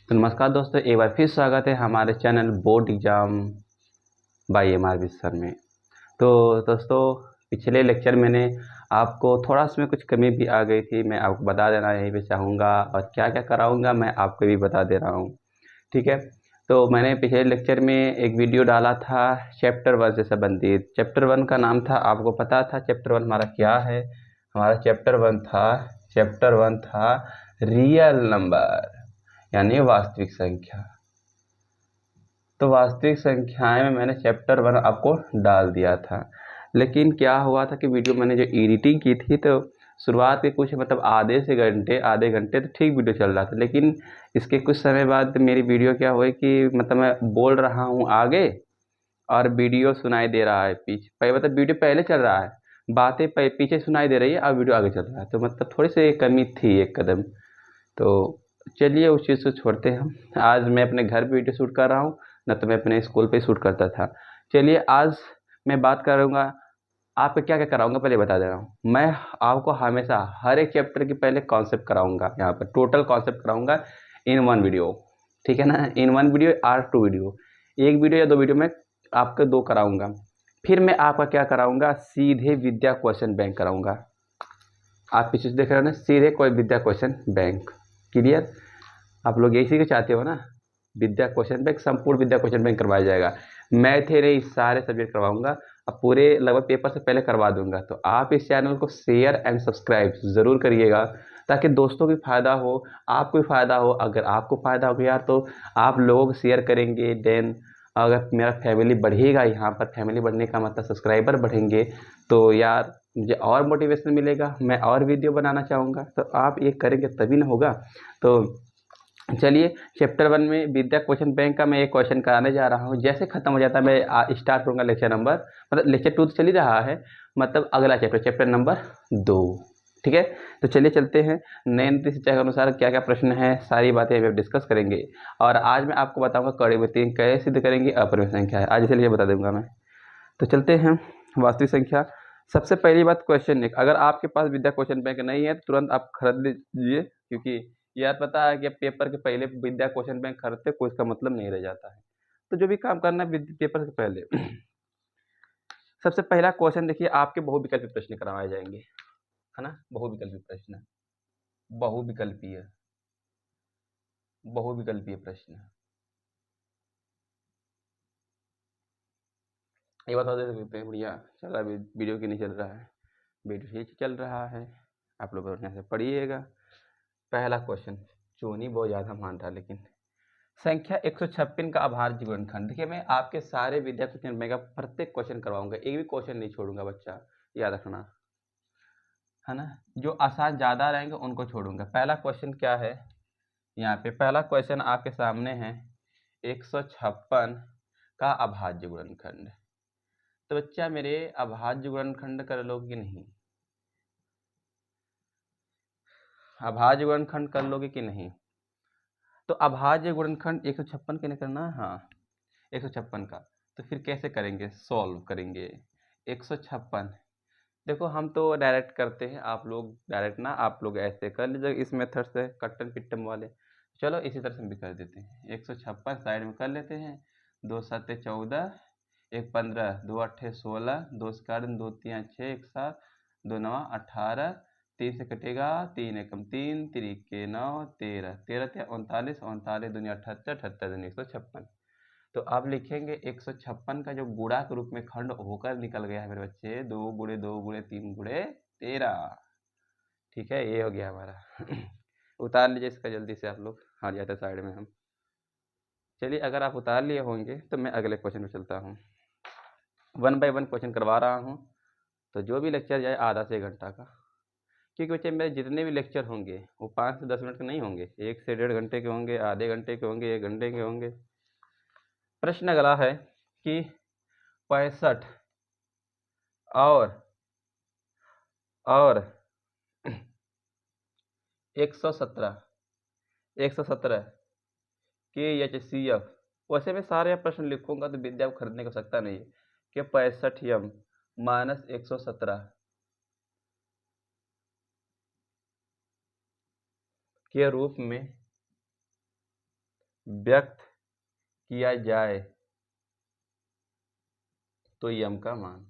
तो नमस्कार दोस्तों, एक बार फिर स्वागत है हमारे channel board exam by MRV sir में। तो दोस्तों, पिछले लेक्चर मैंने आपको थोड़ा उसमें कुछ कमी भी आ गई थी, मैं आपको बता देना यहीं पे चाहूँगा, और क्या क्या कराऊँगा मैं आपको भी बता दे रहा हूँ। ठीक है। तो मैंने पिछले लेक्चर में एक वीडियो डाला था चैप्टर 1 से संबंधित। चैप्टर 1 का नाम था, आपको पता था चैप्टर 1 हमारा क्या है? हमारा चैप्टर 1 था रियल नंबर, यानी वास्तविक संख्या। तो वास्तविक संख्याएं में मैंने चैप्टर 1 आपको डाल दिया था, लेकिन क्या हुआ था कि वीडियो मैंने जो एडिटिंग की थी, तो शुरुआत के कुछ मतलब आधे घंटे तो ठीक वीडियो चल रहा था, लेकिन इसके कुछ समय बाद मेरी वीडियो क्या हुई कि मतलब मैं बोल रहा हूँ आगे और वीडियो सुनाई दे रहा है पीछे। पहले मतलब वीडियो पहले चल रहा है, बातें पीछे सुनाई दे रही है और वीडियो आगे चल रहा है, तो मतलब थोड़ी सी कमी थी एक कदम। तो चलिए उस चीज़ को छोड़ते हैं हम। आज मैं अपने घर पे वीडियो शूट कर रहा हूँ, न तो मैं अपने स्कूल पे शूट करता था। चलिए आज मैं बात करूँगा, आपको क्या क्या कराऊंगा पहले बता दे रहा हूँ। मैं आपको हमेशा हर एक चैप्टर के पहले कॉन्सेप्ट कराऊंगा, यहाँ पर टोटल कॉन्सेप्ट कराऊंगा इन वन वीडियो। ठीक है ना, in one video or two video, एक वीडियो या दो वीडियो में आपके दो कराऊंगा। फिर मैं आपका क्या कराऊंगा, सीधे विद्या क्वेश्चन बैंक कराऊंगा। आप पीछे से देख रहे हो ना, सीधे कोई विद्या क्वेश्चन बैंक। क्लियर? आप लोग यही सीखना चाहते हो ना, विद्या क्वेश्चन बैंक, संपूर्ण विद्या क्वेश्चन बैंक करवाया जाएगा। मैथ है नहीं, सारे सब्जेक्ट करवाऊंगा, अब पूरे लगभग पेपर से पहले करवा दूंगा। तो आप इस चैनल को शेयर एंड सब्सक्राइब ज़रूर करिएगा, ताकि दोस्तों को भी फ़ायदा हो, आपको भी फ़ायदा हो। अगर आपको फ़ायदा हो गया तो आप लोग शेयर करेंगे, देन अगर मेरा फैमिली बढ़ेगा, यहाँ पर फैमिली बढ़ने का मतलब सब्सक्राइबर बढ़ेंगे, तो यार मुझे और मोटिवेशन मिलेगा, मैं और वीडियो बनाना चाहूँगा। तो आप ये करेंगे तभी ना होगा। तो चलिए, चैप्टर 1 में विद्या क्वेश्चन बैंक का मैं एक क्वेश्चन कराने जा रहा हूँ। जैसे खत्म हो जाता है मैं स्टार्ट करूँगा लेक्चर नंबर, मतलब लेक्चर 2 तो चल ही रहा है, मतलब अगला चैप्टर नंबर 2। ठीक है, तो चलिए चलते हैं। नए नीति शिक्षा के अनुसार क्या क्या प्रश्न है, सारी बातें हम डिस्कस करेंगे। और आज मैं आपको बताऊंगा कड़ी में 3 कैसे सिद्ध करेंगे अपरिमेय संख्या है, आज चलिए बता दूंगा मैं। तो चलते हैं, वास्तविक संख्या। सबसे पहली बात, क्वेश्चन एक, अगर आपके पास विद्या क्वेश्चन बैंक नहीं है तो तुरंत आप खरीद लीजिए, क्योंकि यार पता है कि पेपर के पहले विद्या क्वेश्चन बैंक खरीदते कोई इसका मतलब नहीं रह जाता है। तो जो भी काम करना है पेपर से पहले सबसे पहला क्वेश्चन देखिए, आपके बहुविकल्पीय प्रश्न करवाए जाएंगे, है ना। बहुविकल्पीय प्रश्न, बहुविकल्पीय बहुविकल्पीय प्रश्न। ये बता दे सकते हैं, बढ़िया चल रहा है, वीडियो क्यों नहीं चल रहा है? वीडियो ठीक चल रहा है, आप लोग बढ़िया से पढ़िएगा। पहला क्वेश्चन, चोनी बहुत ज़्यादा मान रहा, लेकिन संख्या 156 का अभाज्य गुणनखंड। देखिए, मैं आपके सारे विद्या क्वेश्चन में प्रत्येक क्वेश्चन करवाऊंगा, एक भी क्वेश्चन नहीं छोड़ूंगा बच्चा, याद रखना, है ना। जो आसान ज़्यादा रहेंगे उनको छोड़ूंगा। पहला क्वेश्चन क्या है, यहाँ पे पहला क्वेश्चन आपके सामने है, 156 का अभाज्य गुणनखंड। तो बच्चा मेरे अभाज्य गुणनखंड कर लोगे कि नहीं? अभाज्य गुणनखंड कर लोगे कि नहीं? तो अभाज्य गुणनखंड 156 के नहीं करना है, हाँ 156 का। तो फिर कैसे करेंगे, सॉल्व करेंगे 156। देखो हम तो डायरेक्ट करते हैं, आप लोग डायरेक्ट ना, आप लोग ऐसे कर लीजिए इस मेथड से, कट्टम पिट्टम वाले। चलो इसी तरह से हम भी कर देते हैं, 156 साइड में कर लेते हैं। 2 सत्ते 14, 1 15, 2 अट्ठे 16, 2 कारण 2 3 6, 1 7, 2 9 18, 3 से कटेगा 3 एकम 3, 3 के 9 13, 13 ते 39, 39 दूनी 78, 78 दूनी 156। तो आप लिखेंगे 156 का जो गुणा के रूप में खंड होकर निकल गया है मेरे बच्चे, 2 गुणे 2 गुणे 3 गुणे 13। ठीक है, ये हो गया हमारा उतार लीजिए इसका जल्दी से, आप लोग हट जाते साइड में हम। चलिए, अगर आप उतार लिए होंगे तो मैं अगले क्वेश्चन में चलता हूँ। 1 बाय 1 क्वेश्चन करवा रहा हूँ, तो जो भी लेक्चर जाए आधा से 1 घंटा का, क्योंकि बच्चे मेरे जितने भी लेक्चर होंगे वो 5 से 10 मिनट के नहीं होंगे, 1 से 1.5 घंटे के होंगे, आधे घंटे के होंगे, 1 घंटे के होंगे। प्रश्न अगला है कि 65 और 117 के एच सी एफ। वैसे मैं सारे प्रश्न लिखूंगा तो विद्या को खरीदने की आवश्यकता नहीं है, कि 65 माइनस 117 के रूप में व्यक्त किया जाए तो यम का मान,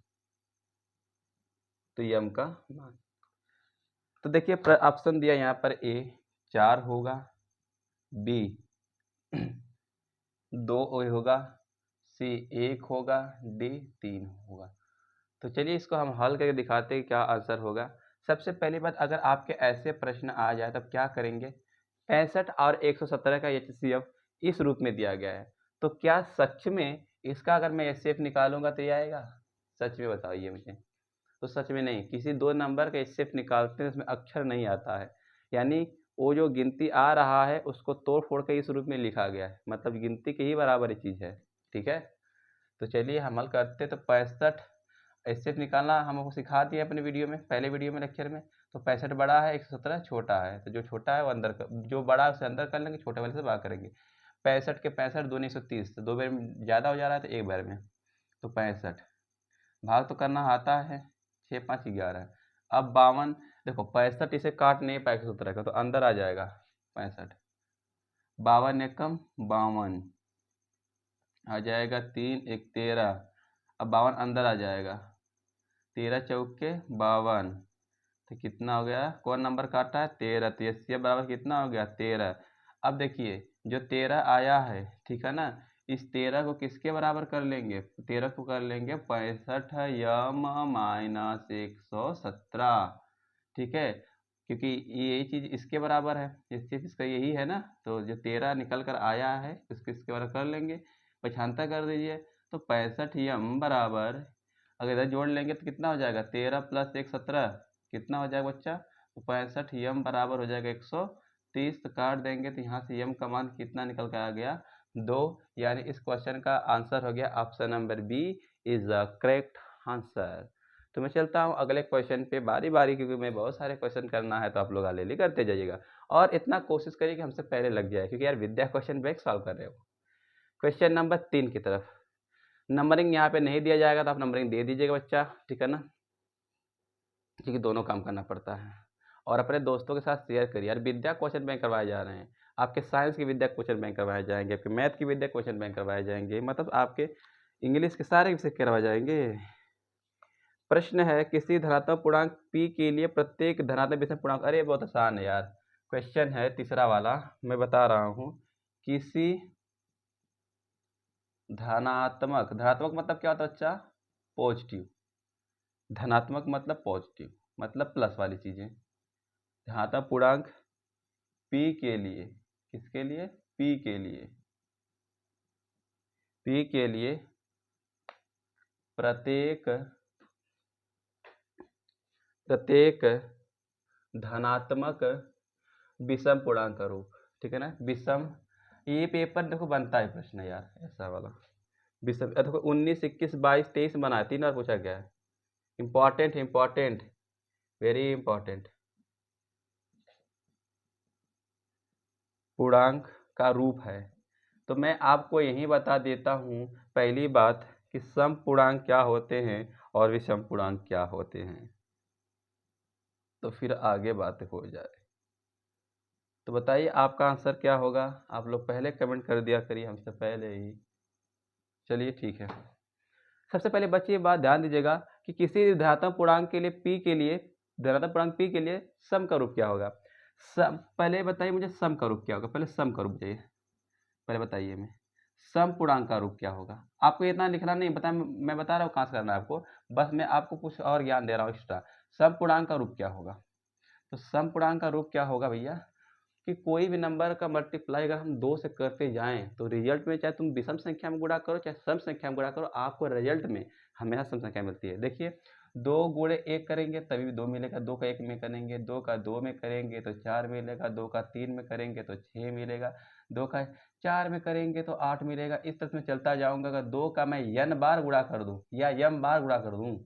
तो यम का मान। तो देखिए ऑप्शन दिया यहाँ पर ए 4 होगा, बी 2 होगा, सी 1 होगा, डी 3 होगा। तो चलिए इसको हम हल करके दिखाते हैं क्या आंसर होगा। सबसे पहली बात, अगर आपके ऐसे प्रश्न आ जाए तब क्या करेंगे, 65 और 117 का HCF इस रूप में दिया गया है, तो क्या सच में इसका अगर मैं HCF निकालूंगा तो ये आएगा? सच में बताइए मुझे। तो सच में नहीं, किसी दो नंबर का HCF निकालते हैं उसमें अक्षर नहीं आता है, यानी वो जो गिनती आ रहा है उसको तोड़ फोड़ के इस रूप में लिखा गया है, मतलब गिनती के ही बराबर ही चीज़ है। ठीक है, तो चलिए हम हल करते। तो 65 HCF निकालना हमको सिखा दिया अपने वीडियो में, पहले वीडियो में लेक्चर में। तो 65 बड़ा है, 117 छोटा है, तो जो छोटा है वो अंदर कर, जो बड़ा है उसे अंदर कर लेंगे, छोटे वाले से भाग करेंगे। 65 के 65 दूनी 130, तो 2 बार में ज़्यादा हो जा रहा है तो 1 बार में। तो 65 भाग तो करना आता है, 6 5 11। अब 52, देखो 65 इसे काट नहीं पाएगा 117 का, तो अंदर आ जाएगा 65, 52 एकम 52 आ जाएगा, 3 1 13। अब 52 अंदर आ जाएगा, 13 चौके 52, तो कितना हो गया, कौन नंबर काटा है, 13, तो ये बराबर कितना हो गया, 13। अब देखिए जो 13 आया है, ठीक है ना, इस 13 को किसके बराबर कर लेंगे, 13 को कर लेंगे 65 यम माइनस 117। ठीक है, क्योंकि यही चीज़ इसके बराबर है, इस चीज़ इसका यही है ना, तो जो 13 निकल कर आया है उसको इसके बराबर कर लेंगे, पछानता कर दीजिए। तो 65 यम बराबर, अगर इधर जोड़ लेंगे तो कितना हो जाएगा, 13 प्लस 1 17, कितना हो जाएगा बच्चा, तो 65 यम बराबर हो जाएगा 130। तो काट देंगे तो यहाँ से यम का मान कितना निकल कर आ गया, 2। यानी इस क्वेश्चन का आंसर हो गया option number B is the correct answer. तो मैं चलता हूँ अगले क्वेश्चन पे बारी बारी, क्योंकि मैं बहुत सारे क्वेश्चन करना है तो आप लोग आले करते जाइएगा, और इतना कोशिश करिए कि हमसे पहले लग जाए, क्योंकि यार विद्या क्वेश्चन बैक सॉल्व कर रहे हो। क्वेश्चन नंबर 3 की तरफ, नंबरिंग यहाँ पे नहीं दिया जाएगा तो आप नंबरिंग दे दीजिएगा बच्चा, ठीक है ना, क्योंकि दोनों काम करना पड़ता है। और अपने दोस्तों के साथ शेयर करिए, यार विद्या क्वेश्चन बैंक करवाए जा रहे हैं, आपके साइंस की विद्या क्वेश्चन बैंक करवाए जाएंगे, आपके मैथ की विद्या क्वेश्चन बैंक करवाए जाएंगे, मतलब आपके इंग्लिश के सारे विषय करवाए जाएंगे। प्रश्न है, किसी धनात्मक पूर्णांक p के लिए प्रत्येक धनात्मक विषम पूर्णांक, अरे बहुत आसान है यार। क्वेश्चन है तीसरा वाला, मैं बता रहा हूँ, किसी धनात्मक, धनात्मक मतलब क्या होता है बच्चा, पॉजिटिव, धनात्मक मतलब पॉजिटिव, मतलब प्लस वाली चीजें। धनात्मक पूर्णांक p के लिए, किसके लिए, p के लिए, p के लिए प्रत्येक धनात्मक विषम पूर्णांक का रूप, ठीक है ना, विषम, ये पेपर देखो बनता है प्रश्न यार ऐसा वाला, विषम। देखो 19 21 22 23 बना है, 3 बार पूछा गया है, इंपॉर्टेंट इंपॉर्टेंट, वेरी इंपॉर्टेंट। पूर्णांक का रूप है, तो मैं आपको यही बता देता हूँ पहली बात कि सम पूर्णांक क्या होते हैं और विषम पूर्णांक क्या होते हैं, तो फिर आगे बात हो जाए। तो बताइए आपका आंसर क्या होगा, आप लोग पहले कमेंट कर दिया करिए हमसे पहले ही। चलिए ठीक है, सबसे पहले बच्चे ये बात ध्यान दीजिएगा कि किसी धनात्मक पूर्णांक के लिए p के लिए, धनात्मक पूर्णांक p के लिए सम का रूप क्या होगा। सम, पहले बताइए मुझे सम का रूप क्या होगा, पहले सम का रूप चाहिए, पहले बताइए मैं, सम पूर्णांक का रूप क्या होगा। आपको इतना लिखना नहीं बता, मैं बता रहा हूँ कहाँ से करना है आपको, बस मैं आपको कुछ और ज्ञान दे रहा हूँ एक्स्ट्रा। सम पूर्णांक का रूप क्या होगा, तो सम पूर्णांक का रूप क्या होगा भैया, कि कोई भी नंबर का मल्टीप्लाई अगर हम 2 से करते जाएं तो रिजल्ट में, चाहे तुम विषम संख्या में गुणा करो चाहे सम संख्या में गुणा करो, आपको रिजल्ट में हमेशा सम संख्या मिलती है। देखिए 2 गुणे 1 करेंगे तभी भी 2 मिलेगा, 2 का 1 में करेंगे, 2 का 2 में करेंगे तो 4 मिलेगा, 2 का 3 में करेंगे तो 6 मिलेगा, 2 का 4 में करेंगे तो 8 मिलेगा। इस तरह मैं चलता जाऊंगा, अगर 2 का मैं n बार गुणा कर दूं या m बार गुणा कर दूं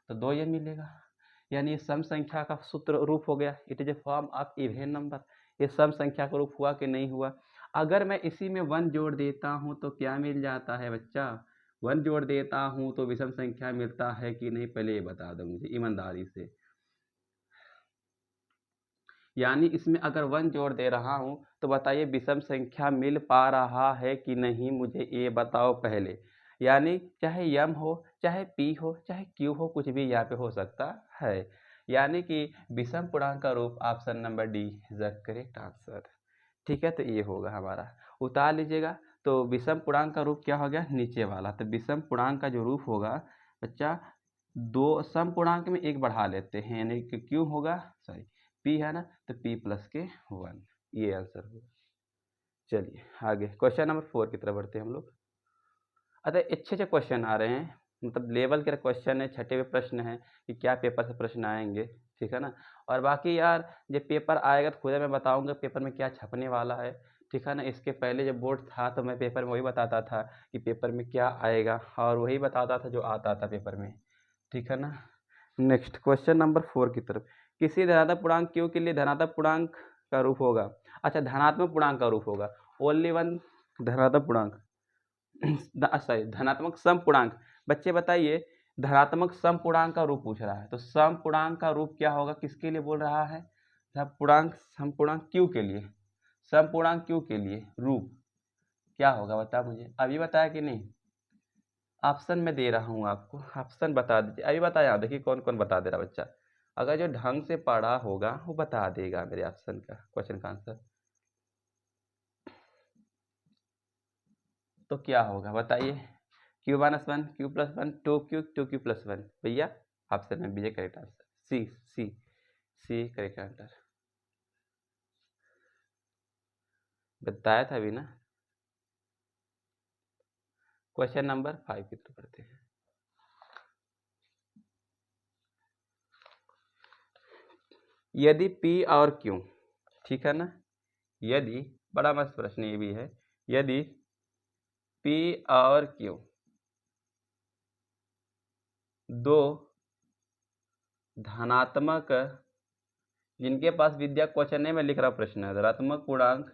तो 2m मिलेगा, यानी ये सम संख्या का सूत्र रूप हो गया, it is a form of even number. ये सम संख्या का रूप हुआ कि नहीं हुआ। अगर मैं इसी में 1 जोड़ देता हूं तो क्या मिल जाता है बच्चा, 1 जोड़ देता हूं तो विषम संख्या मिलता है कि नहीं, पहले ये बता दो मुझे ईमानदारी से। यानी इसमें अगर 1 जोड़ दे रहा हूँ तो बताइए विषम संख्या मिल पा रहा है कि नहीं, मुझे ये बताओ पहले। यानी चाहे m हो, चाहे p हो, चाहे q हो, कुछ भी यहाँ पे हो सकता है। यानी कि विषम पूर्णांक का रूप option number D is the correct answer. ठीक है, तो ये होगा हमारा, उतार लीजिएगा। तो विषम पूर्णांक का रूप क्या हो गया, नीचे वाला। तो विषम पूर्णांक का जो रूप होगा बच्चा, दो सम पूर्णांक में एक बढ़ा लेते हैं, यानी कि क्यों होगा, सॉरी p है ना, तो p प्लस के 1, ये आंसर होगा। चलिए आगे क्वेश्चन नंबर 4 की तरफ बढ़ते हैं हम लोग। अतः अच्छे अच्छे क्वेश्चन आ रहे हैं, मतलब लेवल के क्वेश्चन है, छठे हुए प्रश्न है कि क्या पेपर से प्रश्न आएंगे, ठीक है ना। और बाकी यार जब पेपर आएगा तो खुद मैं बताऊंगा पेपर में क्या छपने वाला है, ठीक है ना। इसके पहले जब बोर्ड था तो मैं पेपर में वही बताता था कि पेपर में क्या आएगा, और वही बताता था जो आता था पेपर में, ठीक है ना। नेक्स्ट क्वेश्चन नंबर 4 की तरफ। किसी धनात्मक पूर्णांक क्यू के लिए धनात्मक पूर्णांक का रूप होगा, अच्छा धनात्मक पूर्णांक का रूप होगा, ओनली वन धनात्मक पूर्णांक सॉरी धनात्मक सम पूर्णांक। बच्चे बताइए, धनात्मक सम पूर्णांक का रूप पूछ रहा है, तो सम पूर्णांक का रूप क्या होगा, किसके लिए बोल रहा है, पूर्णांक सम पूर्णांक क्यू के लिए, सम पूर्णांक क्यू के लिए रूप क्या होगा, बता मुझे, अभी बताया कि नहीं। ऑप्शन में दे रहा हूँ आपको, ऑप्शन बता दीजिए, अभी बताया, देखिए कौन कौन बता दे रहा बच्चा, अगर जो ढंग से पढ़ा होगा वो बता देगा मेरे ऑप्शन का, क्वेश्चन का आंसर। तो क्या होगा बताइए, q-1 q+1 2q+1, भैया ऑप्शन में बी करेक्ट आंसर, सी सी सी करेक्ट आंसर, बताया था अभी ना। क्वेश्चन नंबर 5 की तरफ पढ़ते हैं। यदि P और Q, ठीक है ना, यदि, बड़ा मस्त प्रश्न ये भी है, यदि P और Q दो धनात्मक, जिनके पास विद्या क्वेश्चन में लिख रहा प्रश्न है, धनात्मक पूर्णांक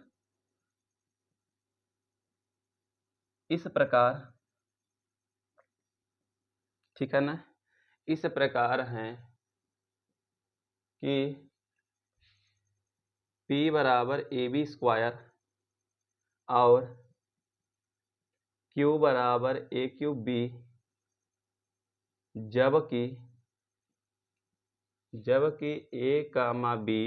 इस प्रकार, ठीक है ना, इस प्रकार हैं कि P बराबर AB² और Q बराबर AQB, जबकि A, B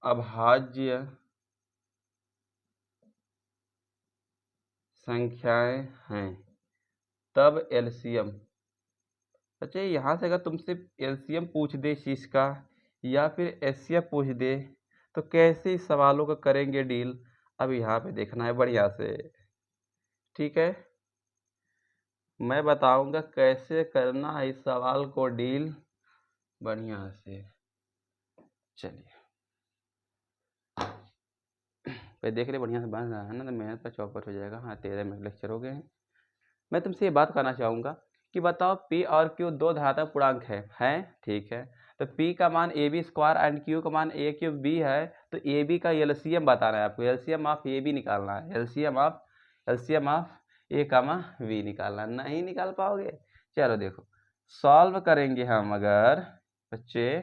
अभाज्य संख्याएं हैं, तब एलसीएम। अच्छा यहाँ से अगर तुमसे एलसीएम पूछ दे इस चीज़ का, या फिर एचसीएफ पूछ दे, तो कैसे इस सवालों का करेंगे डील, अब यहाँ पे देखना है बढ़िया से, ठीक है। मैं बताऊंगा कैसे करना है इस सवाल को डील बढ़िया से। चलिए भाई देख ले, बढ़िया से बन रहा है ना, तो मेहनत पर चौपट हो जाएगा। हाँ 13 मिनट लेक्चर हो गए हैं। मैं तुमसे ये बात करना चाहूँगा कि बताओ P और Q दो धनात्मक पूर्णांक है, ठीक है। तो P का मान AB² एंड Q का मान AQB है, तो AB का एलसीएम बताना है आपको, एलसीएम ऑफ AB निकालना है, एलसीएम ऑफ A, B निकालना, नहीं निकाल पाओगे। चलो देखो सॉल्व करेंगे हम अगर बच्चे,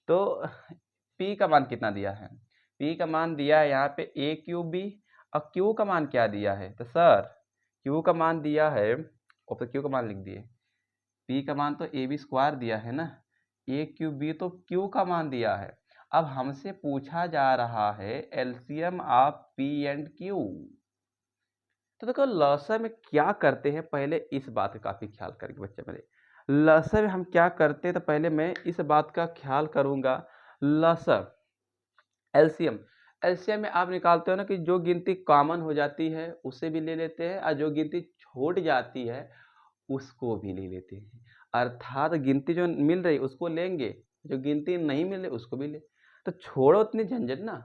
तो P का मान कितना दिया है, P का मान दिया है यहाँ पे AQB, और Q का मान क्या दिया है, तो सर Q का मान दिया है, और तो Q का मान लिख दिए, P का मान तो AB² दिया है ना, AQB तो Q का मान दिया है। अब हमसे पूछा जा रहा है LCM of P and Q। तो देखो लसा में क्या करते हैं, पहले इस बात का काफी ख्याल करके बच्चे मेरे, लसा में हम क्या करते हैं, तो पहले मैं इस बात का ख्याल करूंगा। लसा एलसीएम, एलसीएम में आप निकालते हो ना कि जो गिनती कॉमन हो जाती है उसे भी ले लेते हैं, और जो गिनती छूट जाती है उसको भी ले लेते हैं। अर्थात गिनती जो मिल रही उसको लेंगे, जो गिनती नहीं मिल रही उसको भी ले, तो छोड़ो उतनी झंझट ना,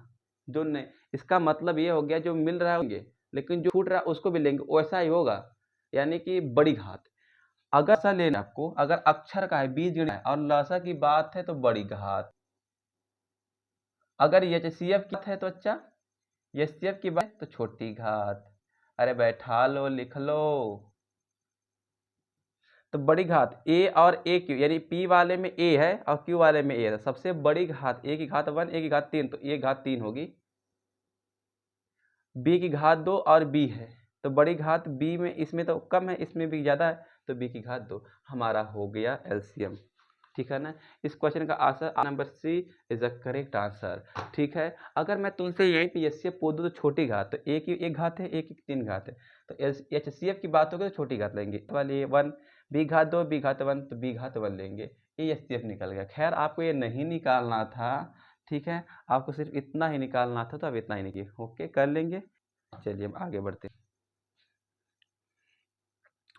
जो नहीं, इसका मतलब ये हो गया जो मिल रहा है लेकिन जो छूट रहा है उसको भी लेंगे, वैसा ही होगा। यानी कि बड़ी घात, अगर लसा लेना आपको, अगर अक्षर का है, बीज गिनना है और लसा की बात है तो बड़ी घात, अगर एचसीएफ की बात है तो अच्छा, एचसीएफ की बात है तो छोटी घात। अरे बैठा लो लिख लो, तो बड़ी घात a और a क्यू, यानी p वाले में a है और q वाले में a है। सबसे बड़ी घात a की घात 1, a की घात 3, तो a घात 3 होगी। b की घात 2 और b है, तो बड़ी घात b में, इसमें तो कम है, इसमें भी ज़्यादा है, तो b की घात 2 हमारा हो गया एलसीएम। ठीक है ना। इस क्वेश्चन का answer number C is a correct answer. ठीक है। अगर मैं तुमसे यहीं पे एचसीएफ पूछ दूँ तो छोटी घात, तो a की 1 घात है, a की 3 घात है, तो एचसीएफ की बात होगी तो छोटी घात लेंगे वाली 1, b घात 2, b घात 1, तो b घात 1 लेंगे, ये एचसीएफ निकल गया। खैर आपको ये नहीं निकालना था, ठीक है, आपको सिर्फ इतना ही निकालना था, तो अब इतना ही निकालिए। ओके, कर लेंगे। चलिए हम आगे बढ़ते हैं।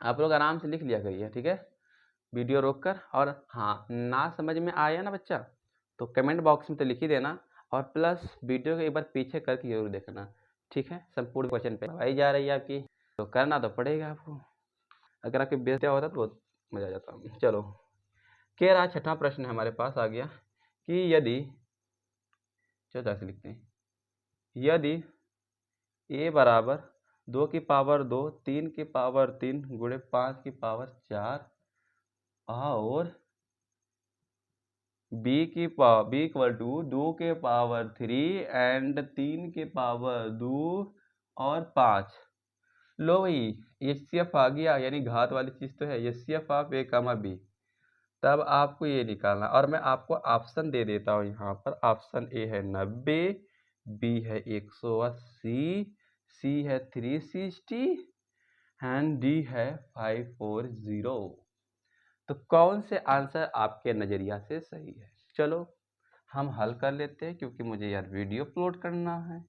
आप लोग आराम से लिख लिया करिए, ठीक है, वीडियो रोककर। और हाँ, ना समझ में आया ना बच्चा, तो कमेंट बॉक्स में तो लिख ही देना, और प्लस वीडियो को एक बार पीछे करके जरूर देखना। ठीक है, संपूर्ण क्वेश्चन पे आई जा रही है आपकी, तो करना तो पड़ेगा आपको। अगर आपके बेहतर होता तो बहुत मजा आ जाता। चलो, कह रहा छठा प्रश्न हमारे पास आ गया कि यदि, चलो से लिखते हैं, यदि a बराबर 2 की पावर 2, 3 की पावर 3 गुणे 5 की पावर 4 और b इक्वल टू 2 के पावर 3 एंड 3 के पावर 2 और 5। लो भाई, एचसीएफ आ गया, यानी घात वाली चीज तो है, एचसीएफ ऑफ a कमा b। तब आपको ये निकालना, और मैं आपको ऑप्शन दे देता हूँ यहाँ पर। ऑप्शन ए है 90, बी है 180, सी है 360 एंड डी है 540। तो कौन से आंसर आपके नज़रिया से सही है? चलो हम हल कर लेते हैं, क्योंकि मुझे यार वीडियो अपलोड करना है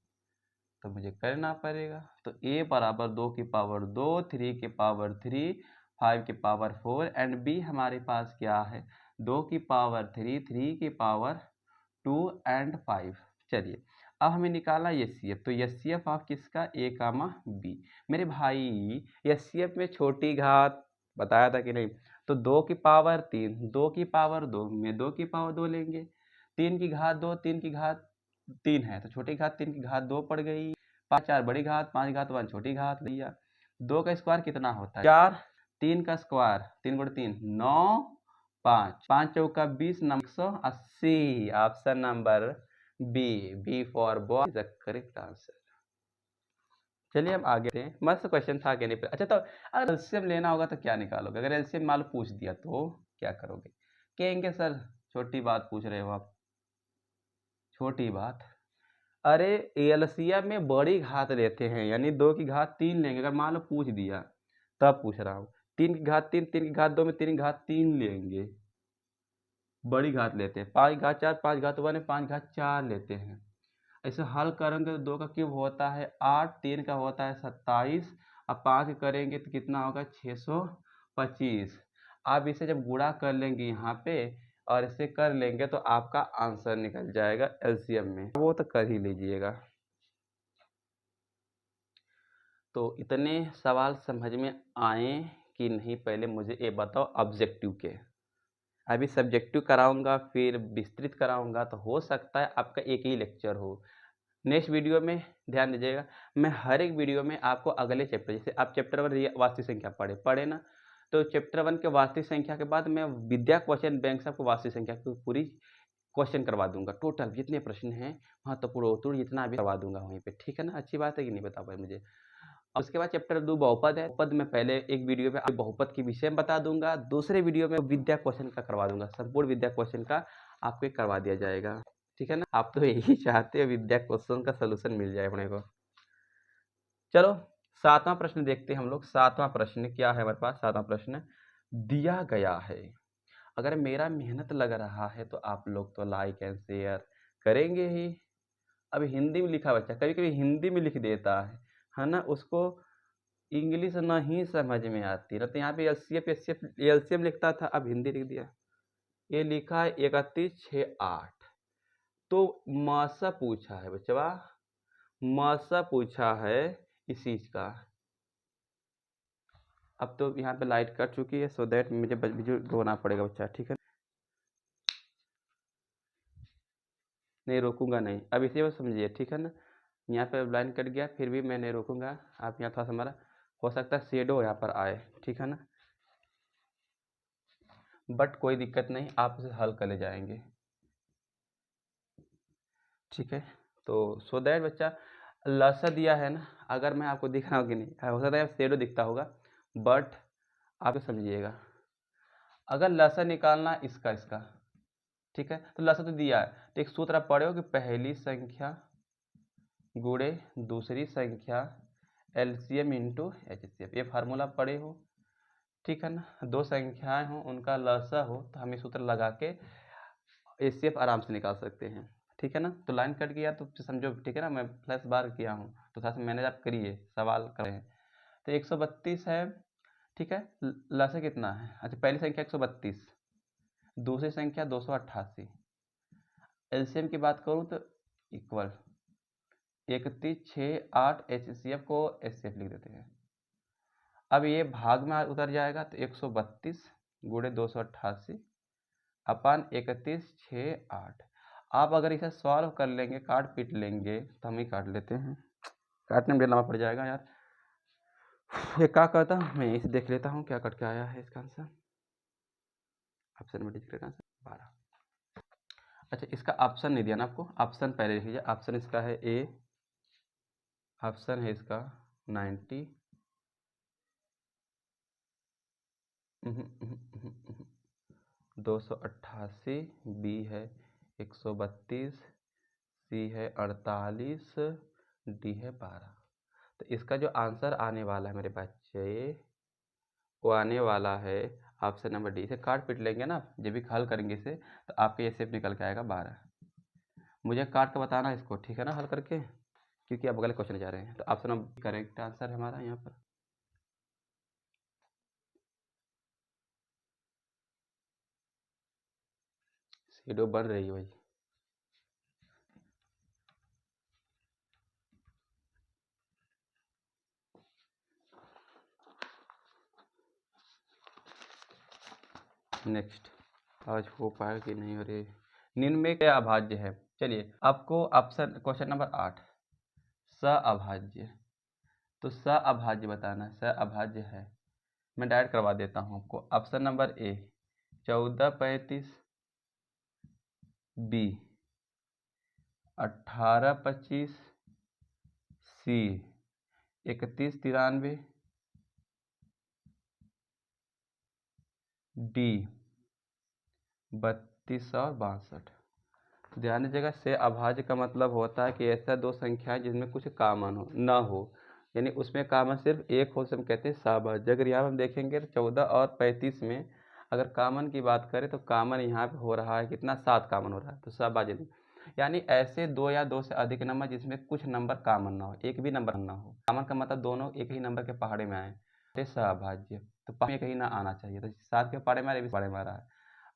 तो मुझे करना पड़ेगा। तो a बराबर 2 की पावर 2, 3 की पावर 3, 5 की पावर 4 एंड b हमारे पास क्या है, 2 की पावर 3, 3 की पावर 2 एंड 5। चलिए, अब हमें निकालना एचसीएफ, तो एचसीएफ ऑफ किसका, a कामा b। मेरे भाई, एचसीएफ में छोटी घात बताया था कि नहीं, तो 2 की पावर 3, 2 की पावर 2 में 2 की पावर 2 लेंगे, 3 की घात 2, 3 की घात 3 है, तो छोटी घात 3 की घात 2 पड़ गई, 5 4 बड़ी घात, 5 घात 1 छोटी घात लिया। 2 का स्क्वायर कितना होता है, 4, 3 का स्क्वायर 3 गुणे 3 9, 5 5 चौका 20, 180। Option number B for boy is the correct answer. चलिए हम आगे थे, मस्त क्वेश्चन था कि नहीं। अच्छा, तो अगर एलसीएम लेना होगा तो क्या निकालोगे? अगर एलसीएम मान लो पूछ दिया तो क्या करोगे? कहेंगे सर छोटी बात पूछ रहे हो आप, छोटी बात। अरे एलसीएम में बड़ी घात लेते हैं, यानी 2 की घात 3 लेंगे। अगर मान लो पूछ दिया तब पूछ रहा हूँ, 3 की घात 3, 3 की घात 2 में 3 की घात 3 लेंगे, बड़ी घात लेते हैं। 5 घात 4, 5 घात 1 में 5 घात 4 लेते हैं। ऐसे हल करेंगे तो 2 का क्यूब होता है 8, 3 का होता है 27, अब 5 करेंगे तो कितना होगा 625। आप इसे जब गुणा कर लेंगे यहाँ पे और इसे कर लेंगे तो आपका आंसर निकल जाएगा एलसीएम में, वो तो कर ही लीजिएगा। तो इतने सवाल समझ में आए कि नहीं, पहले मुझे ये बताओ ऑब्जेक्टिव के। अभी सब्जेक्टिव कराऊंगा, फिर विस्तृत कराऊंगा, तो हो सकता है आपका एक ही लेक्चर हो। नेक्स्ट वीडियो में ध्यान दीजिएगा, मैं हर एक वीडियो में आपको अगले चैप्टर, जैसे आप चैप्टर 1 वास्तविक संख्या पढ़े ना, तो चैप्टर 1 के वास्तविक संख्या के बाद मैं विद्या क्वेश्चन बैंक से आपको वास्तविक संख्या की पूरी क्वेश्चन करवा दूंगा। टोटल जितने प्रश्न हैं महत्वपूर्ण उत्तर जितना भी करवा दूंगा वहीं पे। ठीक है ना, अच्छी बात है कि नहीं, बता पाए मुझे। और उसके बाद चैप्टर 2 बहुपद है। बहुपद में पहले एक वीडियो में आपको बहुपद के विषय में बता दूंगा, दूसरे वीडियो में विद्या क्वेश्चन का करवा दूंगा, संपूर्ण विद्या क्वेश्चन का आपको करवा दिया जाएगा। ठीक है ना, आप तो यही चाहते हो विद्या क्वेश्चन का सलूशन मिल जाए अपने को। चलो 7वां प्रश्न देखते हैं हम लोग। 7वां प्रश्न क्या है हमारे पास? 7वां प्रश्न दिया गया है, अगर मेरा मेहनत लग रहा है तो आप लोग तो लाइक एंड शेयर करेंगे ही। अभी हिंदी में लिखा बच्चा कभी कभी हिंदी में लिख देता है ना, उसको इंग्लिश नहीं समझ में आती ना, तो यहाँ पे एलसीएम लिखता था, अब हिंदी लिख दिया। ये लिखा है 3168। तो मासा पूछा है बच्चा, मासा पूछा है इस चीज का। अब तो यहाँ पे लाइट कट चुकी है, सो दैट मुझे वीडियो रोना पड़ेगा बच्चा, ठीक है। नहीं रोकूंगा नहीं, अब इसी बात समझिए, ठीक है ना। यहाँ पे लाइन कट गया, फिर भी मैं नहीं रोकूंगा। आप यहाँ थोड़ा सा हमारा हो सकता है शेडो यहाँ पर आए, ठीक है ना। बट कोई दिक्कत नहीं, आप इसे हल कर ले जाएंगे, ठीक है। तो सो दैट बच्चा लसा दिया है ना, अगर मैं आपको दिख रहा हूँ कि नहीं, हो सकता है शेडो दिखता होगा, बट आप समझिएगा, अगर लसा निकालना इसका, ठीक है, तो लसा तो दिया है, तो एक सूत्र आप पढ़े हो कि पहली संख्या गुणे दूसरी संख्या एलसीएम इंटू एचसीएफ, ये फार्मूला पढ़े हो, ठीक है ना। दो संख्याएं हो, उनका लसा हो, तो हम ये सूत्र लगा के एचसीएफ आराम से निकाल सकते हैं, ठीक है ना। तो लाइन कट गया तो समझो, ठीक है ना, मैं फ्लैश बार किया हूँ, तो साथ में मैंने आप करिए, सवाल कर रहे हैं। तो 132 है, ठीक है, लसा कितना है, अच्छा पहली संख्या 132, दूसरी संख्या 288, एलसीएम की बात करूँ तो इक्वल 31, 6, 8, एचसीएफ को एचसीएफ लिख देते हैं। अब ये भाग में उतर जाएगा, तो 132 गुणे 288 अपन 31, 6, 8। आप अगर इसे सॉल्व कर लेंगे, काट पीट लेंगे, तो हम ही काट लेते हैं, काटने में लंबा पड़ जाएगा यार। ये क्या करता हूँ मैं, इसे देख लेता हूँ क्या कट के आया है इसका आंसर। ऑप्शन में डिजिट का आंसर 12। अच्छा इसका ऑप्शन नहीं दिया ना आपको, ऑप्शन पहले लिख लीजिए। ऑप्शन इसका है ए, ऑप्शन है इसका 90, 288, बी है 132, सी है 48, डी है 12। तो इसका जो आंसर आने वाला है मेरे बच्चे, वो आने वाला है ऑप्शन नंबर डी। इसे काट पीट लेंगे ना जब भी हल करेंगे इसे, तो आपके ये शेप निकल के आएगा 12। मुझे काट के बताना इसको, ठीक है ना, हल करके, क्योंकि आप अगले क्वेश्चन जा रहे हैं। तो ऑप्शन नंबर करेक्ट आंसर है हमारा यहाँ पर। शेडो बन रही है भाई। नेक्स्ट, आज हो पाएगा कि नहीं, अरे निम्न में क्या अभाज्य है। चलिए आपको ऑप्शन क्वेश्चन नंबर 8 स अभाज्य, तो स अभाज्य बताना है, स अभाज्य है। मैं डायरेक्ट करवा देता हूँ आपको। Option number A 1435, B 1825, C 3193, D 32 और 62। ध्यान दीजिएगा, से अभाज्य का मतलब होता है कि ऐसा दो संख्याएं जिसमें कुछ कॉमन हो ना हो, यानी उसमें कॉमन सिर्फ एक हो, से हम कहते हैं सहभाज्य। अगर यहाँ हम देखेंगे तो 14 और 35 में अगर कॉमन की बात करें तो कॉमन यहाँ पे हो रहा है कितना, 7 कॉमन हो रहा है, तो सहभाज्य नहीं। यानी ऐसे दो या दो से अधिक नंबर जिसमें कुछ नंबर कॉमन ना हो, एक भी नंबर ना हो। कॉमन का मतलब दोनों एक ही नंबर के पहाड़े में आए, तो सहभाज्य, तो में कहीं ना आना चाहिए। तो 7 के पहाड़े में आ रहा है, 20 पहाड़े में आ रहा है।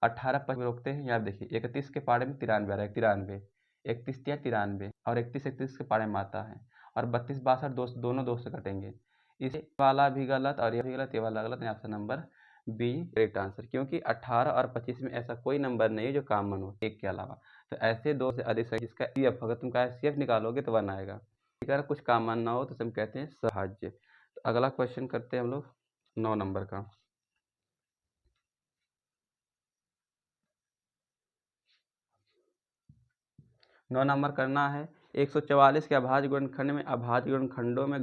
18 पर रोकते हैं, यहाँ देखिए 31 के पहाड़े में 93 आ रहा है, 93, 31 या 93, और 31 के पहाड़े में आता है, और 32 62 दोनों दो से कटेंगे। इस वाला भी गलत और ये भी गलत, ये वाला गलत, option number B correct answer, क्योंकि 18 और 25 में ऐसा कोई नंबर नहीं है जो कॉमन हो एक के अलावा। तो ऐसे दो से अधिक संख्या जिसका सीएफ, अगर तुम कहा सीएफ निकालोगे तो 1 आएगा, अगर कुछ कॉमन ना हो तो हम कहते हैं सहभाज्य। तो अगला क्वेश्चन करते हैं हम लोग 9 नंबर का। 9 नंबर करना है 144 के अभाज्य गुणनखंड में अभाज्य गुणनखंडों में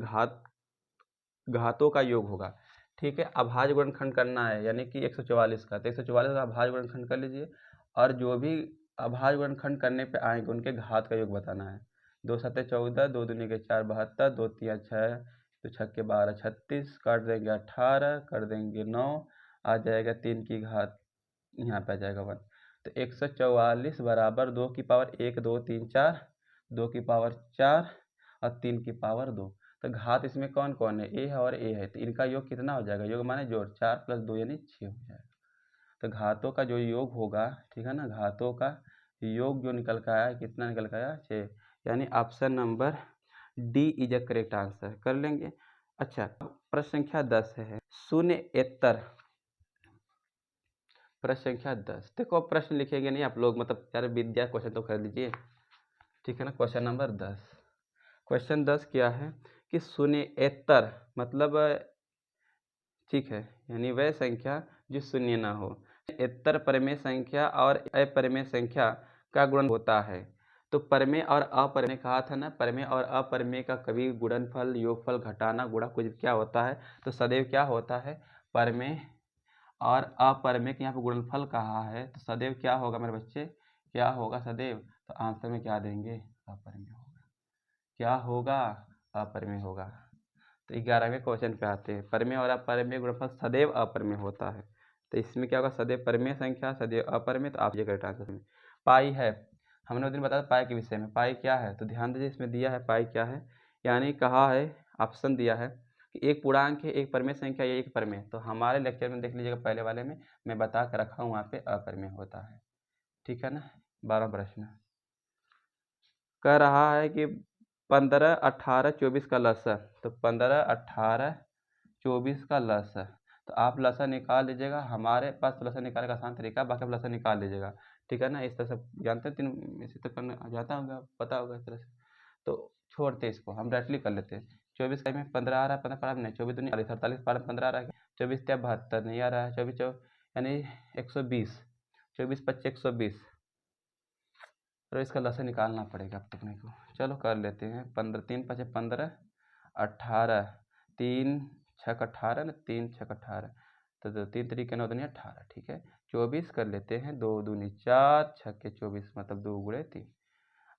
घातों का योग होगा, ठीक है। अभाज्य गुणनखंड करना है यानी कि 144 का, तो 144 का अभाज्य गुणनखंड कर लीजिए, और जो भी अभाज्य गुणनखंड करने पे आएंगे उनके घात का योग बताना है। 2 7 14, 2 दूनी के 4 72, 2 3 6, तो 6 के 12 36, काट देंगे 18, कर देंगे 9, आ जाएगा 3 की घात, यहाँ पे आ जाएगा 1। तो 144 बराबर 2 की पावर 1 2 3 4, 2 की पावर 4 और 3 की पावर 2। तो घात इसमें कौन कौन है, ए है और ए है, तो इनका योग कितना हो जाएगा, योग माने जोड़, 4 + 2 यानी 6 हो जाएगा। तो घातों का जो योग होगा, ठीक है ना, घातों का योग जो निकल कर आया, कितना निकल कर आया, 6, यानी option number D is a correct answer. कर लेंगे। अच्छा प्रश्न संख्या 10 है, शून्येतर, प्रश्न संख्या 10। देखो प्रश्न लिखेंगे नहीं आप लोग, मतलब यार विद्या क्वेश्चन तो कर लीजिए, ठीक है ना। क्वेश्चन नंबर 10, क्वेश्चन 10 क्या है कि शून्येतर मतलब, ठीक है, यानी वह संख्या जो शून्य ना हो। इतर परिमेय संख्या और अपरिमेय संख्या का गुणन होता है। तो परिमेय और अपरिमेय कहा था ना, परिमेय और अपरिमेय का कभी गुणनफल, योगफल, घटाना, गुणा कुछ क्या होता है, तो सदैव क्या होता है, परिमेय और अपरिमेय के यहाँ पे गुणनफल कहा है, तो सदैव क्या होगा मेरे बच्चे, क्या होगा सदैव, तो आंसर में क्या देंगे, अपरिमेय होगा। क्या होगा, अपरिमेय होगा। तो 11वें क्वेश्चन पे आते हैं, परिमेय और अपरिमेय गुणनफल सदैव अपरिमेय होता है। तो इसमें क्या होगा, सदैव परिमेय संख्या, सदैव अपरिमेय, तो आप ये करेक्ट आंसर में। पाई है, हमने उस दिन बताया पाई के विषय में, पाई क्या है, तो ध्यान दीजिए इसमें दिया है पाई क्या है, यानी कहा है, ऑप्शन दिया है कि एक पूर्णांक है, एक परिमेय संख्या या एक परिमेय। तो हमारे लेक्चर में देख लीजिएगा, पहले वाले में मैं बता कर रखा हूँ, वहाँ पे अपरिमेय होता है। ठीक है ना। 12 प्रश्न कह रहा है कि 15, 18, 24 का लसाअ, तो 15, 18, 24 का लसाअ, तो आप लसाअ निकाल लीजिएगा। हमारे पास तो लसाअ निकालने का आसान तरीका, बाकी आप लसाअ निकाल लीजिएगा। ठीक है ना, इस तरह से जानते हैं, 3 इसी तरह करना जाता होगा, पता होगा इस तरह से। तो छोड़ते इसको, हम डायरेक्टली कर लेते हैं। 24 का में 15 आ रहा है, 15 पारा में नहीं, 24 दूनी 48, 48 पारा में 15 आ रहा है, 24 त्या 72 नहीं आ रहा है, 24 यानी 120, 24 25 120, तो इसका लसाअ निकालना पड़ेगा अब अपने को। चलो कर लेते हैं। 15 3 5 15, 18, 3 6 18 ना, 3 6 18, तो 3 तरीके 9 दूनी 18, ठीक है। 24 कर लेते हैं, 2 दूनी 4, 6 24, मतलब 2 गुणे 3।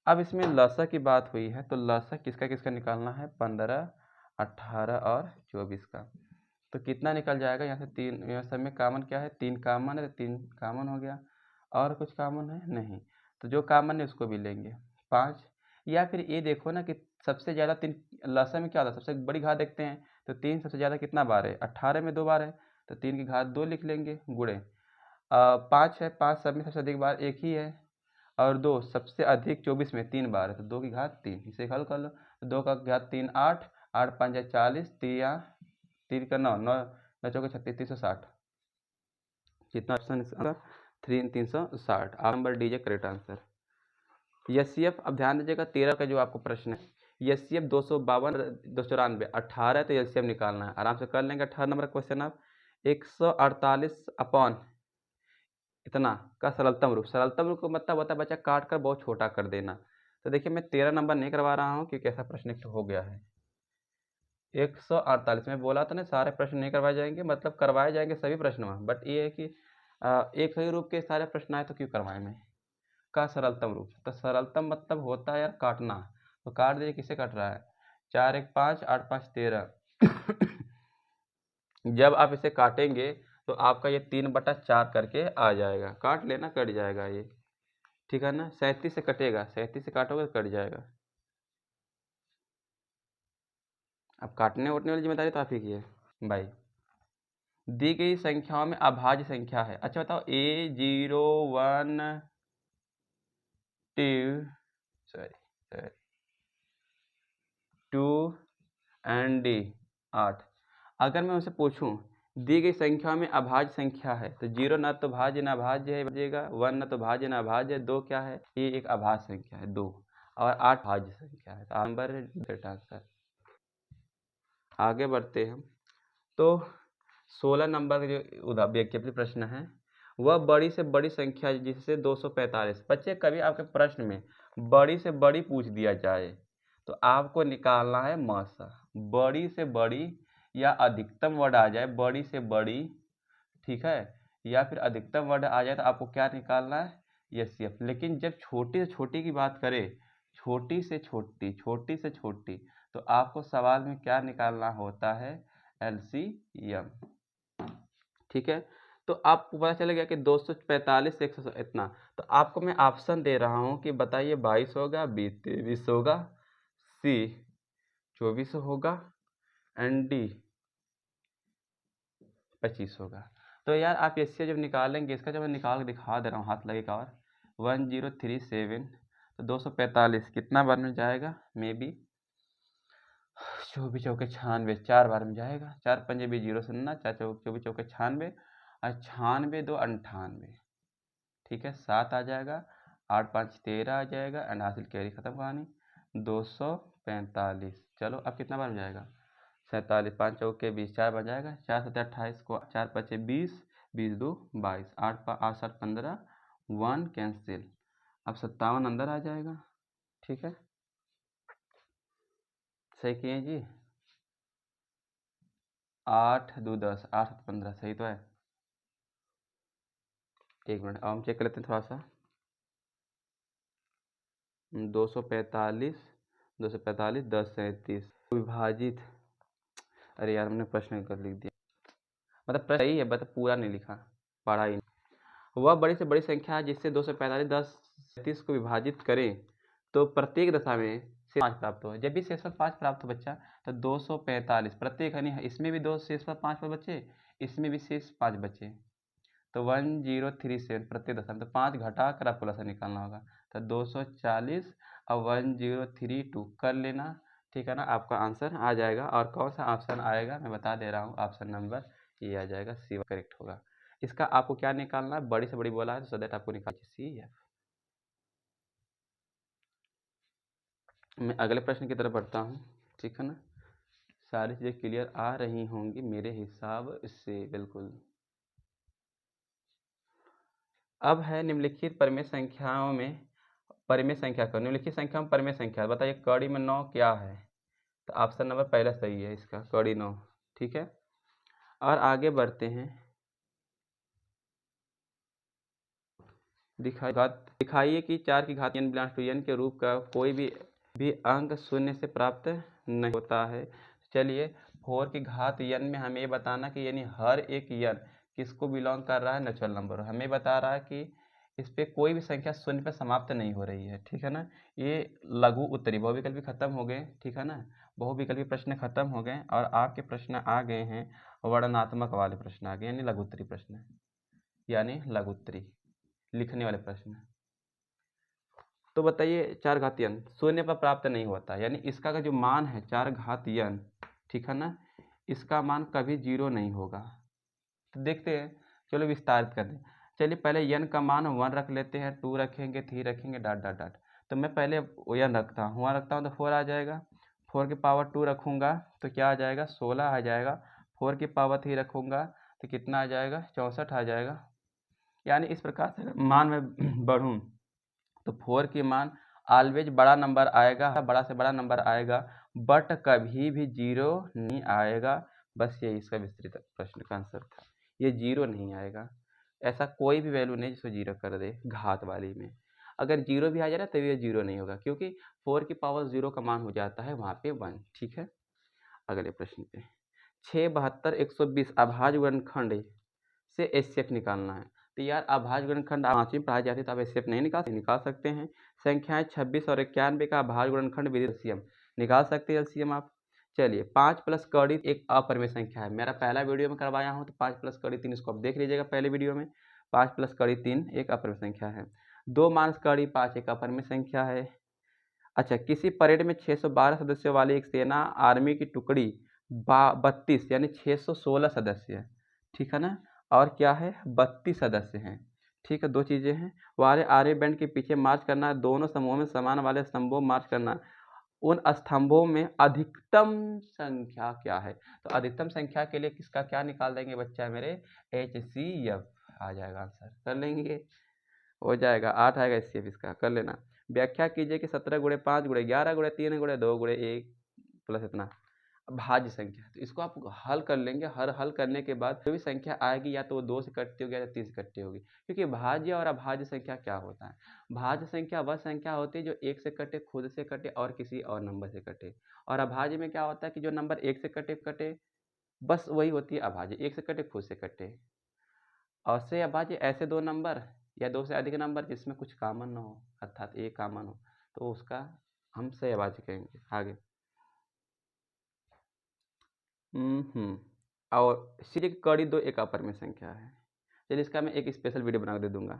अब इसमें लसाअ की बात हुई है, तो लसाअ किसका किसका निकालना है, 15, 18 और 24 का। तो कितना निकल जाएगा यहाँ से, 3, यहाँ सब में कॉमन क्या है, 3 कॉमन है, तो 3 कॉमन हो गया। और कुछ कॉमन है नहीं, तो जो कॉमन है उसको भी लेंगे, 5। या फिर ये देखो ना कि सबसे ज़्यादा 3 लसाअ में क्या होता है, सबसे बड़ी घात देखते हैं, तो 3 सबसे ज़्यादा कितना बार है, 18 में 2 बार है, तो 3 की घात 2 लिख लेंगे, गुणे 5 है, 5 सब में सबसे अधिक बार 1 ही है, और 2 सबसे अधिक 24 में 3 बार है, तो 2 की घात 3, इसे हल कर लो। तो 2 का घात 3 8, 8 5 40, 3 का 9, 9 9 चौके 36, 360। कितना ऑप्शन इसका, 360। आप नंबर डीजिए करेक्ट आंसर। एचसीएफ, अब ध्यान दीजिएगा 13 का जो आपको प्रश्न है, एचसीएफ 252, 294, 18 है, तो एचसीएफ निकालना है, आराम से कर लेंगे। 18 नंबर क्वेश्चन आप 148 अपॉन इतना का सरलतम रूप, सरलतम रूप को मतलब होता है बच्चा काट कर बहुत छोटा कर देना। तो देखिए मैं 13 नंबर नहीं करवा रहा हूँ क्योंकि ऐसा प्रश्न एक हो गया है। 148 में बोला था ना, सारे प्रश्न नहीं करवाए जाएंगे, मतलब करवाए जाएंगे सभी प्रश्न, बट ये है कि एक ही रूप के सारे प्रश्न आए तो क्यों करवाएं मैं, का सरलतम रूप। तो सरलतम मतलब होता है यार काटना, तो काट दीजिए, किसे कट रहा है, 4 1 5, 8 5 13। जब आप इसे काटेंगे तो आपका ये 3/4 करके आ जाएगा, काट लेना, कट जाएगा ये। ठीक है ना, 37 से कटेगा, 37 से काटोगे तो कट जाएगा। अब काटने उठने वाली जिम्मेदारी तो आप ही की है भाई। दी गई संख्याओं में अभाज्य संख्या है, अच्छा बताओ, A0 1 2 एंड D 8। अगर मैं उनसे पूछूं दी गई संख्या में अभाज्य संख्या है, तो 0 ना तो भाज्य ना भाज्य है बचेगा, 1 ना तो भाज्य ना भाज्य है, 2 क्या है, ये एक अभाज्य संख्या है 2, और 8 भाज्य संख्या है, तो नंबर डेट आंसर। आगे बढ़ते हैं, तो 16 नंबर का जो व्यक्तिगत प्रश्न है, वह बड़ी से बड़ी संख्या जिससे 245। बच्चे कभी आपके प्रश्न में बड़ी से बड़ी पूछ दिया जाए तो आपको निकालना है मासा, बड़ी से बड़ी या अधिकतम वर्ड आ जाए बड़ी से बड़ी, ठीक है, या फिर अधिकतम वर्ड आ जाए तो आपको क्या निकालना है, एचसीएफ। लेकिन जब छोटी से छोटी की बात करें, छोटी से छोटी, छोटी से छोटी, तो आपको सवाल में क्या निकालना होता है, एलसीएम। ठीक है, तो आपको पता चल गया कि 245 से 100 इतना, तो आपको मैं ऑप्शन दे रहा हूँ कि बताइए 22 होगा, बी 23 होगा, सी 24 होगा, एंड डी 25 होगा। तो यार आप इससे जब निकालेंगे, इसका जब मैं निकाल के दिखा दे रहा हूँ हाथ लगे का, और 1037, तो 245 कितना बार में जाएगा, मे बी 24 चौके 96, 4 बार में जाएगा, 4 पंजे भी 0 सुनना, 4 24 चौके 96, और 96 2 98, ठीक है, 7 आ जाएगा, 8 5 13 आ जाएगा, एंड हासिल कैरी खत्म कहानी, 245। चलो अब कितना बार में जाएगा, 47, 5 चौके 20, 4 बन जाएगा, 4 7 28 को 4 5 20, 20 2 22, 8 7 15, 1 कैंसिल। अब 57 अंदर आ जाएगा। ठीक है, सही किए जी। 8 2 10, 8 7 15, सही तो है। एक मिनट, अब हम चेक कर लेते हैं थोड़ा सा। 245 245 10 37 विभाजित, अरे यार हमने प्रश्न कर लिख दिया, मतलब प्रश्न सही है बट पूरा नहीं लिखा, पढ़ा ही नहीं। वह बड़ी से बड़ी संख्या है जिससे 245 10 37 को विभाजित करें तो प्रत्येक दशा में शेष 5 प्राप्त हो। जब भी शेषफल 5 प्राप्त हो बच्चा, तो 245 प्रत्येक, यानी इसमें भी दो शेषफल 5 पर बचे, इसमें भी शेष 5 बचे, तो 1037 प्रत्येक दशा में, तो 5 घटा कर आपको लसा निकालना होगा, तो 240 और 1032 कर लेना। ठीक है ना, आपका आंसर आ जाएगा। और कौन सा ऑप्शन आएगा मैं बता दे रहा हूँ, ऑप्शन नंबर ये आ जाएगा, सी करेक्ट होगा। इसका आपको क्या निकालना है, बड़ी से बड़ी बोला है तो सो दैट आपको निकाल सी है। मैं अगले प्रश्न की तरफ बढ़ता हूँ। ठीक है ना, सारी चीज़ें क्लियर आ रही होंगी मेरे हिसाब से, बिल्कुल। अब है निम्नलिखित परिमेय संख्याओं में परिमेय संख्या का, निम्नलिखित संख्या में परिमेय संख्या बताइए, कड़ी में 9 क्या है, तो ऑप्शन नंबर पहला सही है इसका, कड़ी 9। ठीक है, और आगे बढ़ते हैं। दिखाइए कि 4 की घात n बिलोंग्स टू n के रूप का कोई भी अंक शून्य से प्राप्त नहीं होता है। चलिए, 4 की घात n में हमें ये बताना कि यानी हर एक n किसको बिलोंग कर रहा है, नेचुरल नंबर। हमें बता रहा है कि इस पर कोई भी संख्या शून्य पर समाप्त नहीं हो रही है। ठीक है ना, ये लघु उत्तरी बहुविकल्पी खत्म हो गए। ठीक है ना, बहुविकल्पी प्रश्न खत्म हो गए और आपके प्रश्न आ गए हैं वर्णनात्मक वाले प्रश्न आ गए, यानी लघु उत्तरी प्रश्न, यानी लघु उत्तरी लिखने वाले प्रश्न। तो बताइए, 4 घातीय शून्य पर प्राप्त नहीं होता, यानी इसका का जो मान है 4 घातीय, ठीक है ना, इसका मान कभी 0 नहीं होगा। तो देखते हैं, चलो विस्तारित कर दें। चलिए पहले n का मान 1 रख लेते हैं, 2 रखेंगे, 3 रखेंगे, डॉट डॉट डॉट। तो मैं पहले n रखता हूँ, 1 रखता हूँ तो 4 आ जाएगा। 4 की पावर 2 रखूँगा तो क्या आ जाएगा, 16 आ जाएगा। 4 की पावर 3 रखूँगा तो कितना आ जाएगा, 64 आ जाएगा। यानी इस प्रकार से मान में बढ़ूँ तो 4 की मान ऑलवेज बड़ा नंबर आएगा, बड़ा से बड़ा नंबर आएगा, बट कभी भी 0 नहीं आएगा। बस ये इसका विस्तृत प्रश्न का आंसर था, ये 0 नहीं आएगा। ऐसा कोई भी वैल्यू नहीं जिसको 0 कर दे घात वाली में। अगर 0 भी आ जाए ना तभी ये 0 नहीं होगा, क्योंकि 4 की पावर 0 का मान हो जाता है वहाँ पे 1। ठीक है, अगले प्रश्न पे 6 72 120 अभाज्य वर्गखंड से एचसीएफ निकालना है। तो यार अभाज्य गुणनखंड पाँचवीं पढ़ाई जाती है तो आप एचसीएफ नहीं निकाल सकते हैं। संख्याएं 26 और 91 का अभाज्य गुणनखंड विधि एलसीएम निकाल सकते हैं, एलसीएम आप। चलिए 5 प्लस कड़ी एक अपरिमेय संख्या है, मेरा पहला वीडियो में करवाया हूँ, तो 5 प्लस कड़ी 3 इसको आप देख लीजिएगा पहले वीडियो में। 5 प्लस कड़ी 3 एक अपरिमेय संख्या है। 2 माइनस कड़ी 5 एक अपरिमेय संख्या है। अच्छा, किसी परेड में 612 सदस्यों वाली एक सेना आर्मी की टुकड़ी 32 यानी 616 सदस्य है। ठीक है ना, और क्या है 32 सदस्य हैं। ठीक है, दो चीज़ें हैं, वाले आर्मी बैंड के पीछे मार्च करना है, दोनों समूहों में समान वाले स्तंभों मार्च करना। उन स्तंभों में अधिकतम संख्या क्या है, तो अधिकतम संख्या के लिए किसका क्या निकाल देंगे बच्चा मेरे, HCF आ जाएगा आंसर, कर लेंगे, हो जाएगा 8 आएगा HCF, इसका कर लेना। व्याख्या कीजिए कि 17 गुणे 5 गुणे 11 गुणे 3 गुणे 2 गुणे 1 प्लस इतना भाज्य संख्या। तो इसको आप हल कर लेंगे, हल करने के बाद जो भी संख्या आएगी या तो वो 2 से कटती होगी या 3 से कटती होगी। क्योंकि भाज्य और अभाज्य संख्या क्या होता है, भाज्य संख्या वह संख्या होती है जो 1 से कटे, खुद से कटे और किसी और नंबर से कटे। और अभाज्य में क्या होता है कि जो नंबर 1 से कटे, बस वही होती है अभाज्य, 1 से कटे खुद से कटे। और से अभाज्य ऐसे दो नंबर या 2 से अधिक नंबर जिसमें कुछ कॉमन न हो, अर्थात एक कॉमन हो, तो उसका हम से अभाज्य कहेंगे। आगे और सीधे की कड़ी 2 एक अपरिमेय संख्या है। चलिए इसका मैं एक स्पेशल वीडियो बना दे दूंगा।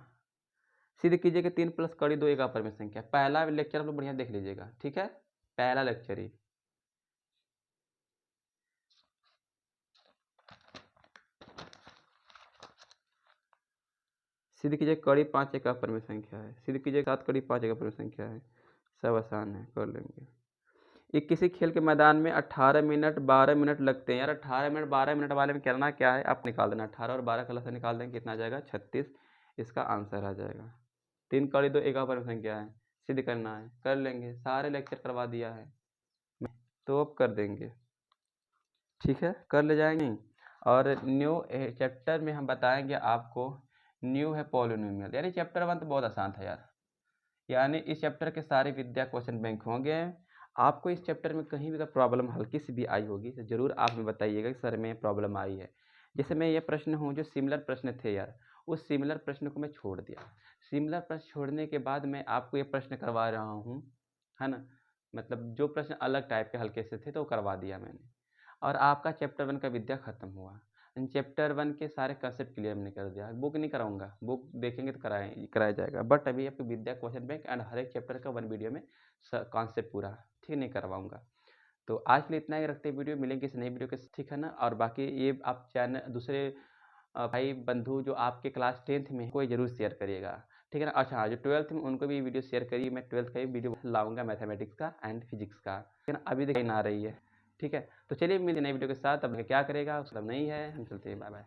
सीधे कीजिए कि 3 प्लस कड़ी 2 एक अपरिमेय संख्या। पहला लेक्चर आप लोग बढ़िया देख लीजिएगा, ठीक है, पहला लेक्चर ही। सीधे कीजिए कड़ी 5 एक अपरिमेय संख्या है, सीधे कीजिए 7 कड़ी 5 एक अपरिमेय संख्या है। सब आसान है, कर लेंगे। किसी खेल के मैदान में 18 मिनट 12 मिनट लगते हैं यार। 18 मिनट 12 मिनट वाले में करना क्या है, आप निकाल देना 18 और 12 कलर से निकाल देंगे कितना आ जाएगा 36, इसका आंसर आ जाएगा। 3 कड़ी दो एक अपर संख्या है, सिद्ध करना है, कर लेंगे, सारे लेक्चर करवा दिया है तो अब कर देंगे, ठीक है, कर ले जाएंगे। और न्यू चैप्टर में हम बताएंगे आपको, न्यू है पॉलिनोमियल, यानी चैप्टर 1 तो बहुत आसान था यार, यानी इस चैप्टर के सारे विद्या क्वेश्चन बैंक होंगे। आपको इस चैप्टर में कहीं भी अगर प्रॉब्लम हल्की सी भी आई होगी तो ज़रूर आप हमें बताइएगा कि सर में प्रॉब्लम आई है। जैसे मैं ये प्रश्न हूँ जो सिमिलर प्रश्न थे यार, उस सिमिलर प्रश्न को मैं छोड़ दिया। सिमिलर प्रश्न छोड़ने के बाद मैं आपको ये प्रश्न करवा रहा हूँ, है ना, मतलब जो प्रश्न अलग टाइप के हल्के से थे तो करवा दिया मैंने। और आपका चैप्टर 1 का विद्या खत्म हुआ। चैप्टर 1 के सारे कंसेप्ट क्लियर मैंने कर दिया। बुक नहीं कराऊंगा, बुक देखेंगे तो कराया जाएगा, बट अभी आपको विद्या क्वेश्चन बैंक एंड हर एक चैप्टर का 1 वीडियो में कॉन्सेप्ट पूरा ठीक नहीं करवाऊंगा। तो आज के लिए इतना ही रखते हैं, वीडियो मिलेंगे इस नई वीडियो के, ठीक है ना। और बाकी ये आप चैनल दूसरे भाई बंधु जो आपके क्लास 10th में कोई ज़रूर शेयर करिएगा, ठीक है ना। अच्छा हाँ, जो 12th में उनको भी वीडियो शेयर करिए, मैं 12th का भी वीडियो लाऊंगा मैथमेटिक्स का एंड फिजिक्स का, ठीक है ना। अभी देखिए ना आ रही है, ठीक है। तो चलिए मिलते नई वीडियो के साथ। अब क्या करेगा मतलब नहीं है, हम चलते हैं, बाय बाय।